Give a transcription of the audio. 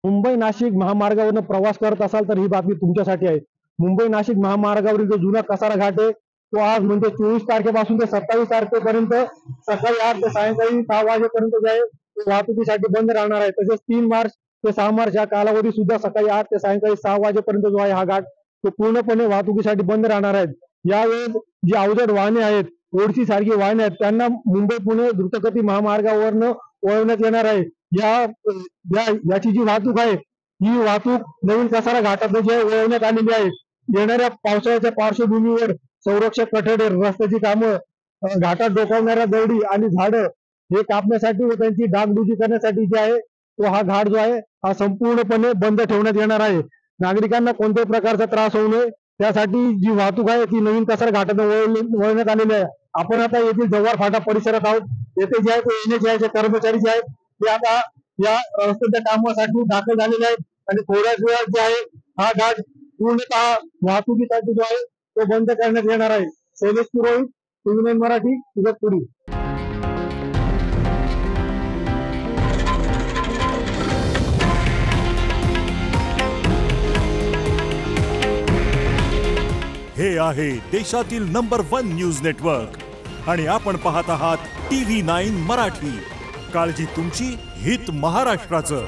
मुंबई नाशिक महामार्गावरून प्रवास करत असाल तर ही बातमी तुमच्यासाठी आहे। मुंबई नाशिक महामार्गावरील जो जुना कसारा घाट आहे तो आज म्हणजे 24 तारखेपासून ते 27 तारखेपर्यंत सकाळी 8 ते सायंकाळी 6 वाजेपर्यंत जे आहे ते वाहतुकीसाठी बंद राहणार आहे। तसेच 3 मार्च ते 6 मार्च या कालावधी सुद्धा सकाळी 8 ते सायंकाळी 6 वाजेपर्यंत जो आहे हा घाट तो पूर्णपणे वाहतुकीसाठी बंद राहणार आहे। यावेळेस जी अवजड वाहने आहेत, ओढशी सारखी वाहने आहेत, त्यांना मुंबई पुणे द्रुतगती महामार्गावरनं वळवण्यात येणार आहे। याची जी वाहतूक आहे ही वाहतूक नवीन कसारा घाटात जी आहे वळवण्यात आलेली आहे। येणाऱ्या पावसाळ्याच्या पार्श्वभूमीवर संरक्षक कठडे, रस्त्याची कामं, घाटात डोकावणाऱ्या दरडी आणि झाडं हे कापण्यासाठी व त्यांची डागडुजी करण्यासाठी जे आहे तो हा घाट जो आहे हा संपूर्णपणे बंद ठेवण्यात येणार आहे। नागरिकांना कोणत्याही प्रकारचा त्रास होऊ नये त्यासाठी जी वाहतूक आहे ती नवीन कसारा घाटात वळवण्यात आलेली आहे। आपण आता येथील जव्हार फाटा परिसरात आहोत। येथे जे आहे ते NHAI कर्मचारी जे आहेत ते आता या रस्त्याच्या कामासाठी दाखल झालेले आहेत आणि थोड्याच वेळात जे आहे हा घाट पूर्णतः वाहतुकीसाठी जो आहे तो बंद करण्यात येणार आहे। शैलेश पुरोहित, TV9 मराठी, इगतपुरी। हे आहे देशातील नंबर 1 न्यूज नेटवर्क आणि आपण पाहत आहात TV9 मराठी। काळजी तुमची, हित महाराष्ट्राचं।